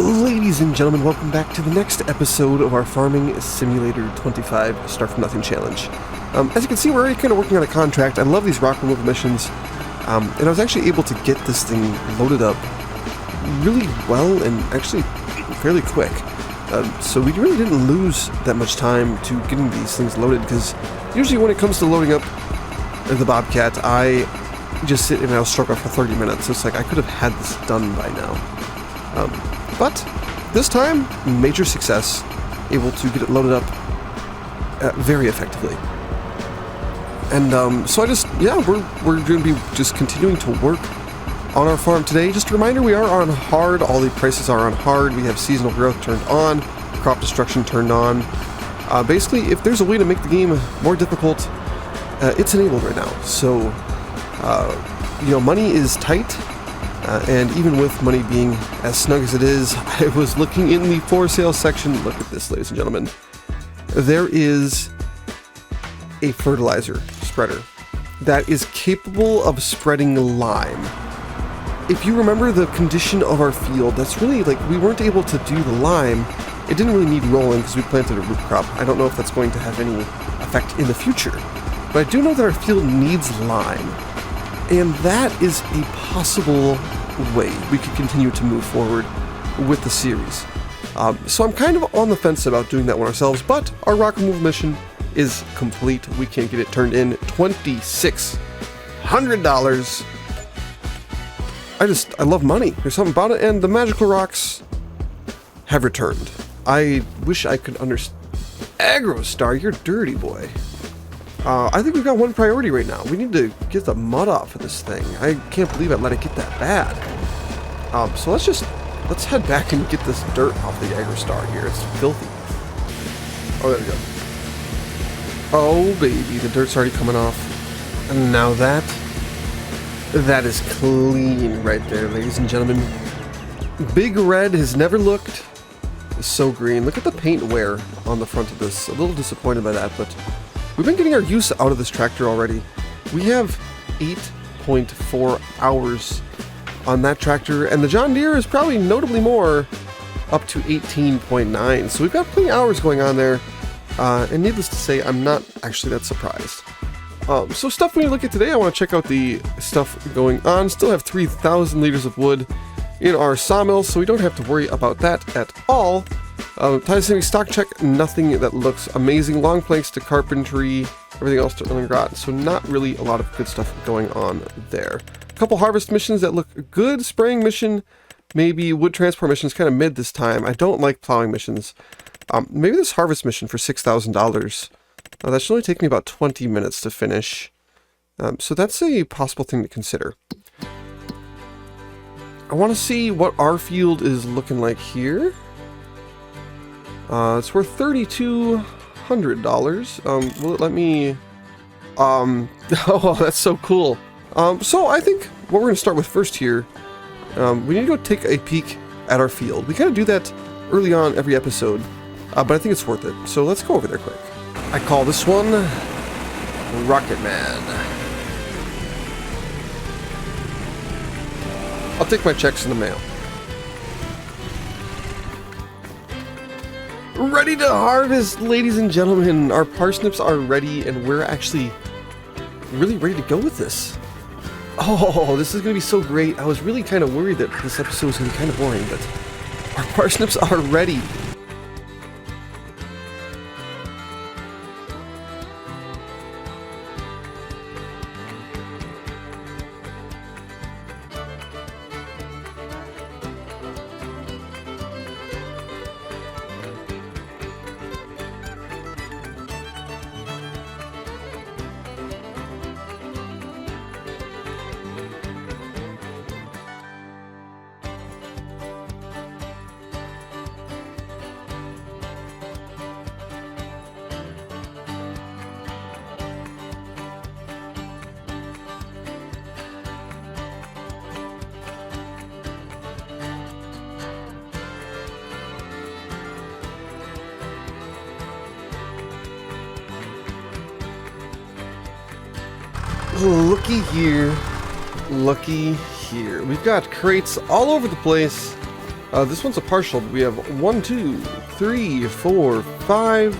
Ladies and gentlemen, welcome back to the next episode of our Farming Simulator 25 Start From Nothing Challenge. As you can see, we're already kind of working on a contract. I love these rock removal missions, and I was actually able to get this thing loaded up really well and actually fairly quick. So we really didn't lose that much time to getting these things loaded, because usually when it comes to loading up the Bobcat, I just sit and I'll struggle for 30 minutes. It's like I could have had this done by now. But this time, major success, able to get it loaded up very effectively. And so we're going to be just continuing to work on our farm today. Just a reminder, we are on hard. All the prices are on hard. We have seasonal growth turned on, crop destruction turned on. Basically, if there's a way to make the game more difficult, it's enabled right now. So, money is tight. And even with money being as snug as it is, I was looking in the for sale section. Look at this, ladies and gentlemen. There is a fertilizer spreader that is capable of spreading lime. If you remember the condition of our field, that's really like we weren't able to do the lime. It didn't really need rolling because we planted a root crop. I don't know if that's going to have any effect in the future. But I do know that our field needs lime. And that is a possible way we could continue to move forward with the series. So I'm kind of on the fence about doing that one ourselves, but our rock removal mission is complete. We can get it turned in. $2,600. I love money. There's something about it, and the magical rocks have returned. I wish I could understand. AgroStar, you're dirty boy. I think we've got one priority right now. We need to get the mud off of this thing. I can't believe I let it get that bad. So let's head back and get this dirt off the AgroStar here. It's filthy. Oh, there we go. Oh, baby, the dirt's already coming off. And now that is clean right there, ladies and gentlemen. Big Red has never looked so green. Look at the paint wear on the front of this. A little disappointed by that, but we've been getting our use out of this tractor already. We have 8.4 hours on that tractor, and the John Deere is probably notably more, up to 18.9. So we've got plenty of hours going on there, and needless to say, I'm not actually that surprised. So stuff we look at today, I want to check out the stuff going on. Still have 3,000 liters of wood in our sawmill, so we don't have to worry about that at all. Titanium stock check, nothing that looks amazing. Long planks to carpentry, everything else to oil and grot, so not really a lot of good stuff going on there. A couple harvest missions that look good. Spraying mission, maybe. Wood transport missions, kind of mid this time. I don't like plowing missions. Maybe this harvest mission for $6,000. That should only take me about 20 minutes to finish. So that's a possible thing to consider. I want to see what our field is looking like here. It's worth $3,200. Will it let me... oh, that's so cool. So I think what we're going to start with first here, we need to go take a peek at our field. We kind of do that early on every episode, but I think it's worth it. So let's go over there quick. I call this one Rocket Man. I'll take my checks in the mail. Ready to harvest, ladies and gentlemen. Our parsnips are ready, and we're actually really ready to go with this. Oh, this is going to be so great. I was really kind of worried that this episode was going to be kind of boring, but our parsnips are ready. Looky here. Looky here. We've got crates all over the place. This one's a partial, but we have 1, 2, 3, 4, 5,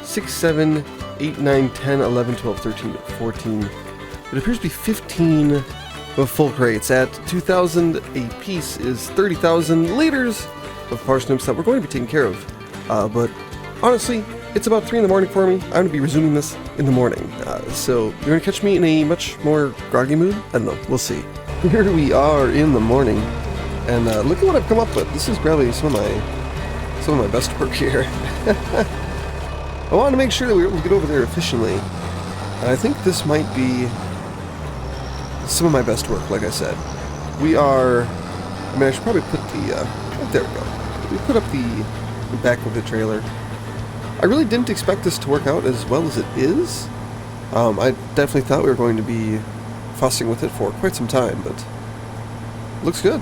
6, 7, 8, 9, 10, 11, 12, 13, 14. It appears to be 15 of full crates. At 2,000 a piece is 30,000 liters of parsnips that we're going to be taking care of. But honestly, it's about 3 in the morning for me. I'm going to be resuming this in the morning. So you're going to catch me in a much more groggy mood? I don't know. We'll see. Here we are in the morning. And look at what I've come up with. This is probably some of my best work here. I wanted to make sure that we were able to get over there efficiently. And I think this might be some of my best work, like I said. We are... I mean, I should probably put the... there we go. We put up the back of the trailer. I really didn't expect this to work out as well as it is. I definitely thought we were going to be fussing with it for quite some time, but looks good.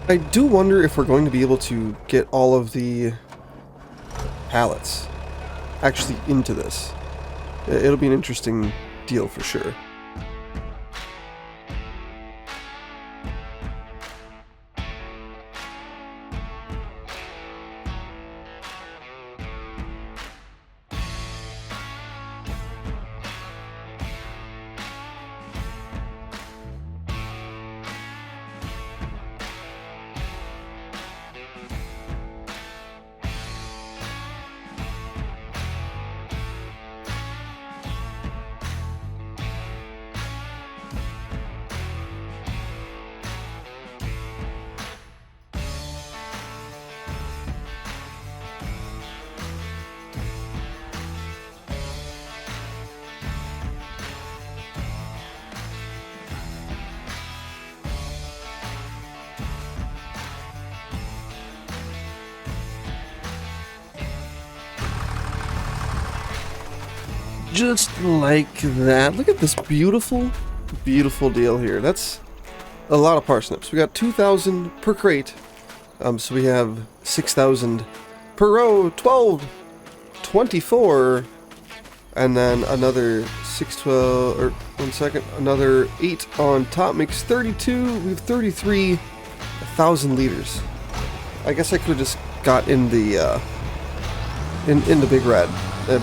I do wonder if we're going to be able to get all of the pallets actually into this. It'll be an interesting deal for sure. Just like that. Look at this beautiful, beautiful deal here. That's a lot of parsnips. We got 2,000 per crate. So we have 6,000 per row, 12, 24, and then another 6, 12, or 1 second, another 8 on top makes 32. We have 33,000 liters. I guess I could have just got in the in the Big Red.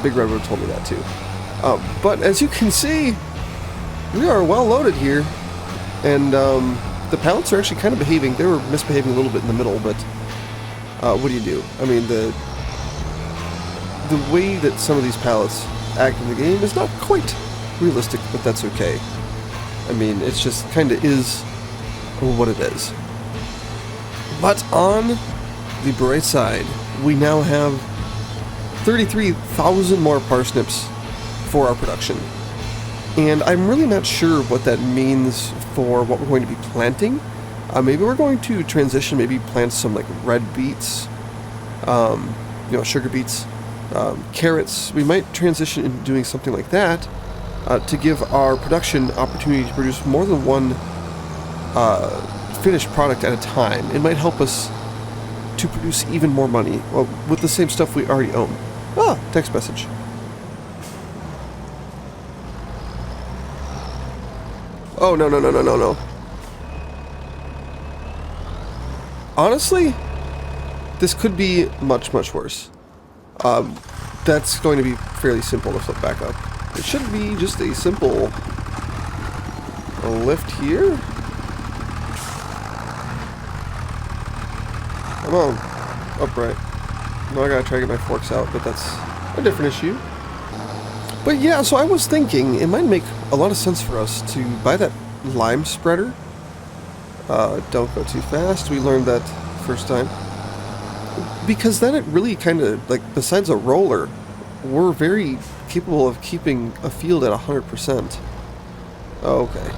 Big Red would have told me that too. But as you can see, we are well loaded here, and the pallets are actually kind of behaving. They were misbehaving a little bit in the middle, but what do you do? I mean, the way that some of these pallets act in the game is not quite realistic, but that's okay. I mean, it's just kind of is what it is. But on the bright side, we now have 33,000 more parsnips for our production. And I'm really not sure what that means for what we're going to be planting. Maybe we're going to transition, maybe plant some like red beets, sugar beets, carrots. We might transition into doing something like that to give our production opportunity to produce more than one finished product at a time. It might help us to produce even more money with the same stuff we already own. Text message. Oh, no. Honestly, this could be much, much worse. That's going to be fairly simple to flip back up. It should be just a simple lift here. Come on. Upright. No, I gotta try to get my forks out, but that's a different issue. But yeah, so I was thinking it might make a lot of sense for us to buy that lime spreader. Don't go too fast. We learned that first time. Because then it really kind of, like, besides a roller, we're very capable of keeping a field at 100%. Okay.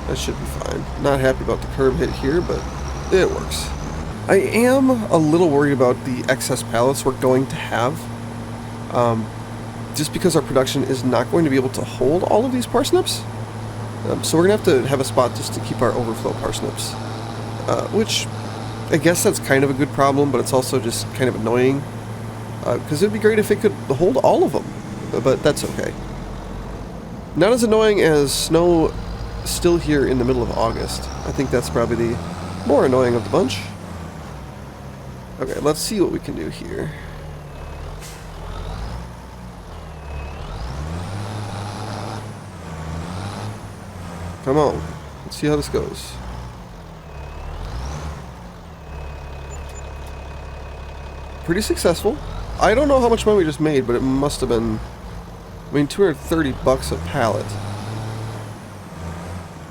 That should be fine. Not happy about the curb hit here, but it works. I am a little worried about the excess pallets we're going to have. Just because our production is not going to be able to hold all of these parsnips. So we're going to have a spot just to keep our overflow parsnips. Which, I guess that's kind of a good problem, but it's also just kind of annoying. Because it would be great if it could hold all of them. But that's okay. Not as annoying as snow still here in the middle of August. I think that's probably the more annoying of the bunch. Okay, let's see what we can do here. Come on, let's see how this goes. Pretty successful. I don't know how much money we just made, but it must have been, I mean, 230 bucks a pallet.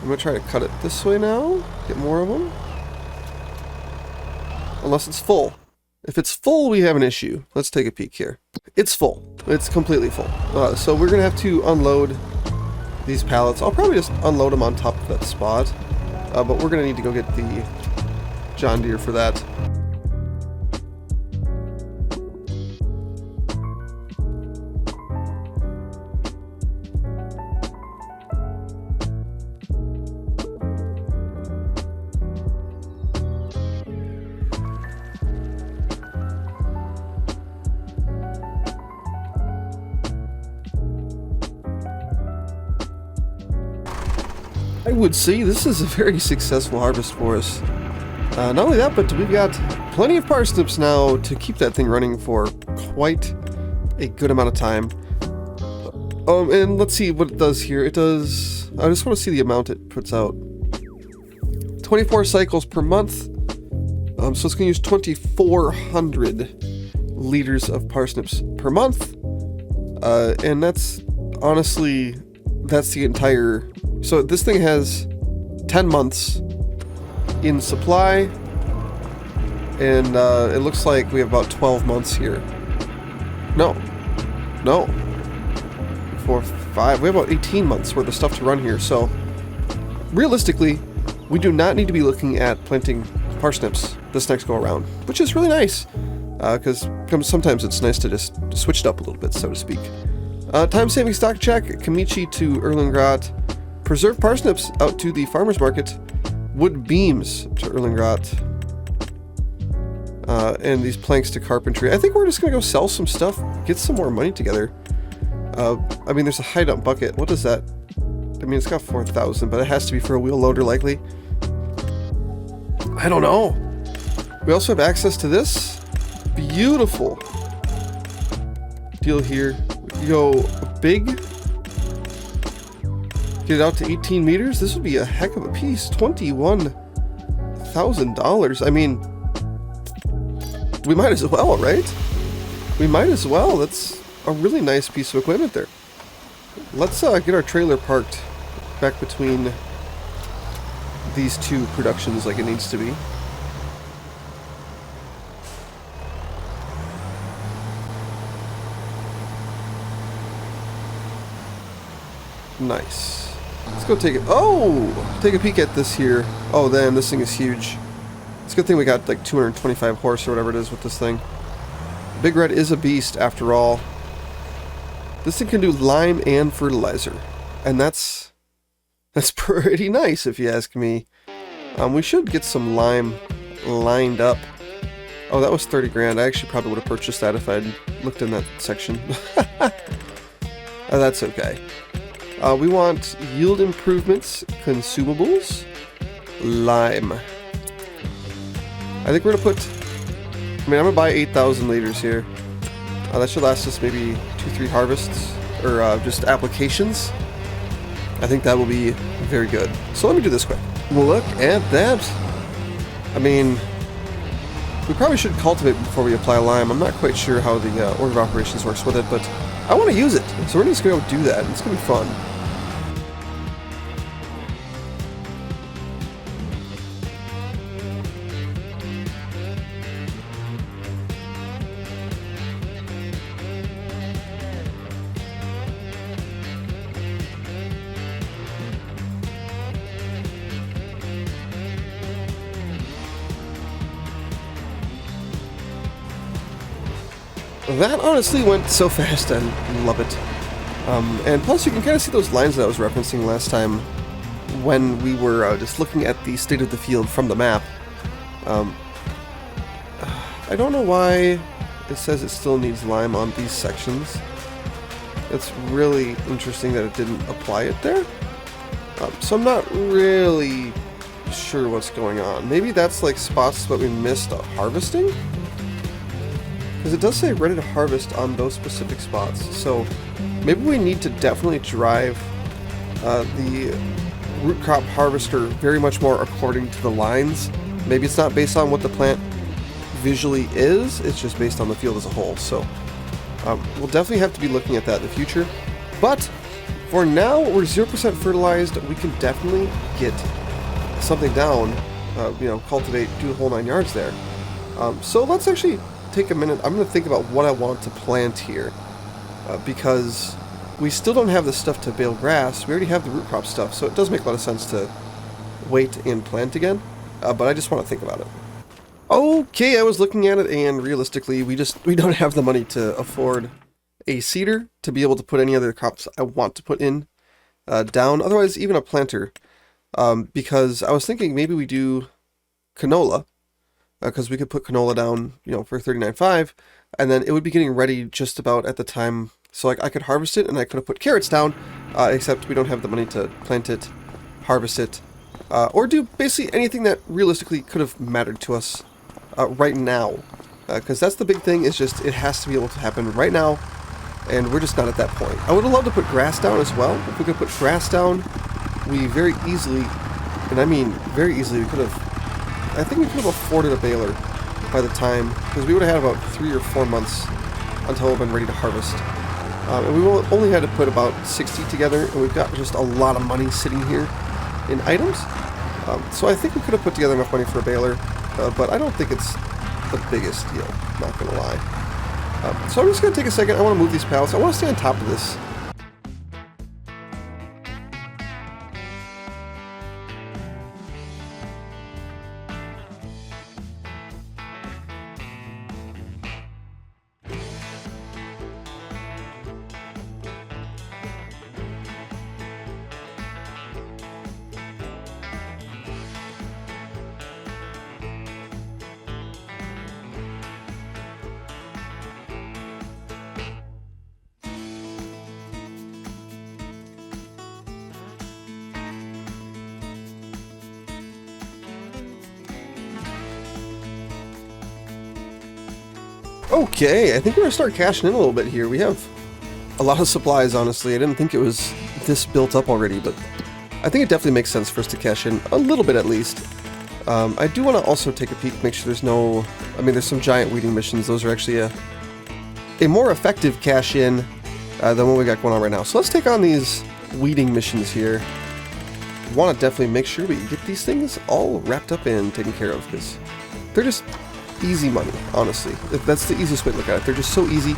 I'm gonna try to cut it this way now, get more of them. Unless it's full. If it's full, we have an issue. Let's take a peek here. It's full. It's completely full. So we're gonna have to unload these pallets. I'll probably just unload them on top of that spot. But we're gonna need to go get the John Deere for that. I would say this is a very successful harvest for us. Not only that, but we've got plenty of parsnips now to keep that thing running for quite a good amount of time. And let's see what it does here. It does... I just want to see the amount it puts out. 24 cycles per month. So it's going to use 2,400 liters of parsnips per month. And that's honestly... that's the entire... So this thing has 10 months in supply, and it looks like we have about 12 months here. No. 4, 5, we have about 18 months worth of stuff to run here, so realistically, we do not need to be looking at planting parsnips this next go around, which is really nice, because sometimes it's nice to just switch it up a little bit, so to speak. Time-saving stock check, Kamichi to Erlengrad. Preserved parsnips out to the farmer's market. Wood beams to Erlengrad. And these planks to carpentry. I think we're just going to go sell some stuff, get some more money together. I mean, there's a high dump bucket. What is that? I mean, it's got 4,000, but it has to be for a wheel loader, likely. I don't know. We also have access to this. Beautiful deal here. You go big. Get it out to 18 meters? This would be a heck of a piece. $21,000. I mean, we might as well, right? We might as well. That's a really nice piece of equipment there. Let's get our trailer parked back between these two productions like it needs to be. Nice. Let's go take it. Oh! Take a peek at this here. Oh, then this thing is huge. It's a good thing we got like 225 horse or whatever it is with this thing. Big Red is a beast after all. This thing can do lime and fertilizer. And that's pretty nice if you ask me. We should get some lime lined up. Oh, that was 30 grand. I actually probably would have purchased that if I'd looked in that section. That's okay. We want yield improvements, consumables, lime. I think we're going to put... I mean, I'm going to buy 8,000 liters here. That should last us maybe 2-3 harvests, or just applications. I think that will be very good. So let me do this quick. Look at that. I mean, we probably should cultivate before we apply lime. I'm not quite sure how the order of operations works with it, but I want to use it. So we're just going to go do that. It's going to be fun. That honestly went so fast, I love it. And plus you can kind of see those lines that I was referencing last time when we were just looking at the state of the field from the map. I don't know why it says it still needs lime on these sections. It's really interesting that it didn't apply it there. So I'm not really sure what's going on. Maybe that's like spots that we missed harvesting? Because it does say ready to harvest on those specific spots. So maybe we need to definitely drive the root crop harvester very much more according to the lines. Maybe it's not based on what the plant visually is, it's just based on the field as a whole. So we'll definitely have to be looking at that in the future. But for now, we're 0% fertilized. We can definitely get something down, cultivate, do the whole 9 yards there. So let's actually take a minute. I'm going to think about what I want to plant here, because we still don't have the stuff to bale grass. We already have the root crop stuff, so it does make a lot of sense to wait and plant again, but I just want to think about it. Okay, I was looking at it, and realistically, we don't have the money to afford a seeder to be able to put any other crops I want to put in down. Otherwise, even a planter, because I was thinking maybe we do canola, because we could put canola down, for 39.5, and then it would be getting ready just about at the time, so I could harvest it, and I could have put carrots down, except we don't have the money to plant it, harvest it, or do basically anything that realistically could have mattered to us right now, because that's the big thing, is just it has to be able to happen right now, and we're just not at that point. I would have loved to put grass down as well. If we could put grass down, we very easily, and I mean very easily, I think we could have afforded a baler by the time, because we would have had about 3 or 4 months until we've been ready to harvest. And we only had to put about 60 together, and we've got just a lot of money sitting here in items. So I think we could have put together enough money for a baler, but I don't think it's the biggest deal, not going to lie. So I'm just going to take a second. I want to move these pallets. I want to stay on top of this. Okay, I think we're going to start cashing in a little bit here. We have a lot of supplies, honestly. I didn't think it was this built up already, but I think it definitely makes sense for us to cash in a little bit at least. I do want to also take a peek, make sure there's no... there's some giant weeding missions. Those are actually a more effective cash in than what we got going on right now. So let's take on these weeding missions here. Want to definitely make sure we get these things all wrapped up and taken care of, because they're just easy money, honestly. That's the easiest way to look at it. They're just so easy.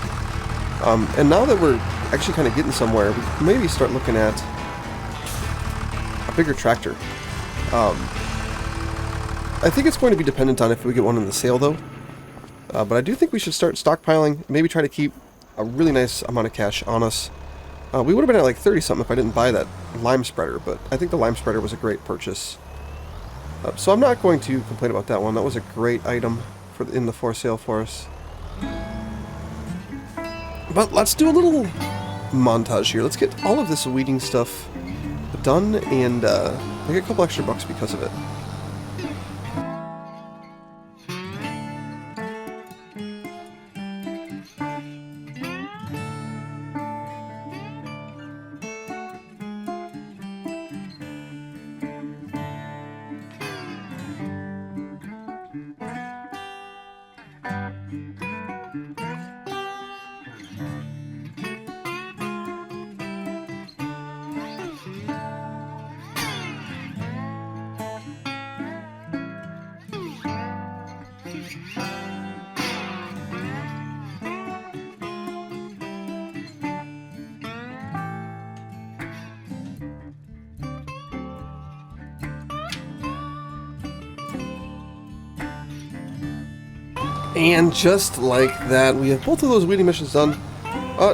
And now that we're actually kind of getting somewhere, we can maybe start looking at a bigger tractor. I think it's going to be dependent on if we get one in the sale, though. But I do think we should start stockpiling, maybe try to keep a really nice amount of cash on us. We would have been at like 30-something if I didn't buy that lime spreader, but I think the lime spreader was a great purchase. So I'm not going to complain about that one. That was a great item in the for sale for us. But let's do a little montage here. Let's get all of this weeding stuff done and make a couple extra bucks because of it. And just like that, we have both of those weeding missions done.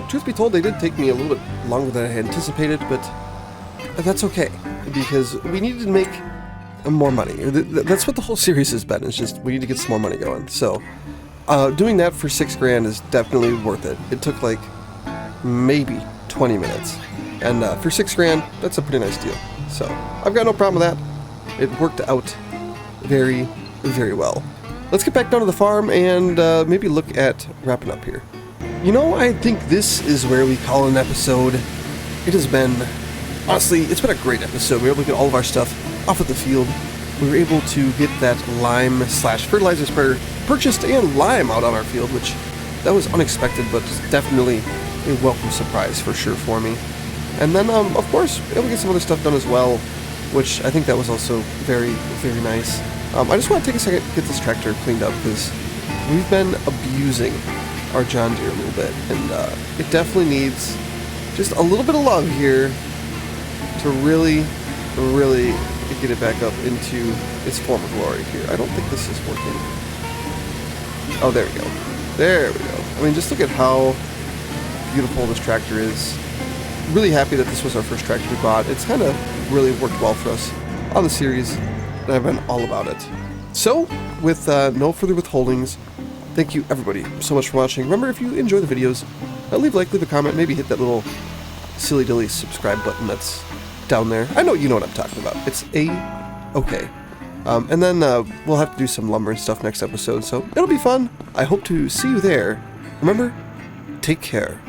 Truth be told, they did take me a little bit longer than I had anticipated, but that's okay, because we needed to make more money. That's what the whole series has been, it's just we need to get some more money going. So, doing that for $6 grand is definitely worth it. It took like maybe 20 minutes. And for $6 grand, that's a pretty nice deal. So I've got no problem with that. It worked out very, very well. Let's get back down to the farm and maybe look at wrapping up here. You know, I think this is where we call an episode. It has been, honestly, it's been a great episode. We were able to get all of our stuff off of the field. We were able to get that lime/fertilizer spreader purchased and lime out on our field, which that was unexpected, but definitely a welcome surprise for sure for me. And then, of course, able to get some other stuff done as well, which I think that was also very, very nice. I just want to take a second to get this tractor cleaned up because we've been abusing our John Deere a little bit, and it definitely needs just a little bit of love here to really, really get it back up into its former glory here. I don't think this is working. Oh, there we go. There we go. I mean, just look at how beautiful this tractor is. Really happy that this was our first tractor we bought. It's kind of really worked well for us on the series, and I've been all about it. So, with no further withholdings, thank you everybody so much for watching. Remember, if you enjoy the videos, leave a like, leave a comment, maybe hit that little silly dilly subscribe button that's down there. I know you know what I'm talking about. It's A-okay. And then we'll have to do some lumber and stuff next episode, so it'll be fun. I hope to see you there. Remember, take care.